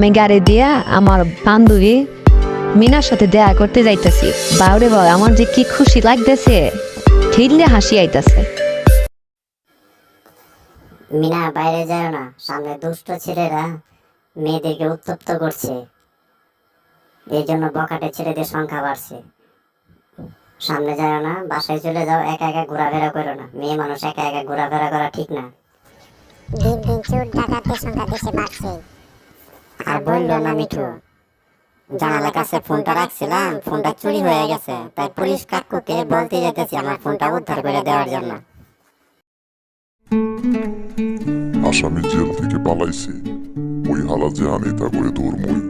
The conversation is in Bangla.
আমি গাড়ি দিয়া আমার বান্ধবী মিনার সাথে দেখা করতে যাইতেছি। বাউরে বাবা, আমার যে কি খুশি লাগতেছে, ঠিকলে হাসি আইতাছে। মিনা বাইরে যায় না, সামনে দুষ্ট ছেলেরা মেয়েদেরকে উত্তপ্ত করছে, এই জন্য বখাটে ছেলেদের সংখ্যা বাড়ছে। সামনে যায় না, বাসায় চলে যাও, একা একা ঘোরাফেরা করো না, মেয়ে মানুষ একা একা ঘোরাফেরা করা ঠিক না। দিন দিন চোর ডাকাতের সংখ্যা দেশে বাড়ছে। আর বললো না মিঠু, জানালার কাছে ফোনটা রাখছিলাম, ফোনটা চুরি হয়ে গেছে, তাই পুলিশ কাকুকে বলতে যেতেছি আমার ফোনটা উদ্ধার করে দেওয়ার জন্য। আসামি জেল থেকে পালাইছে, ওই হালা যে আনি তা করে ধর্মই।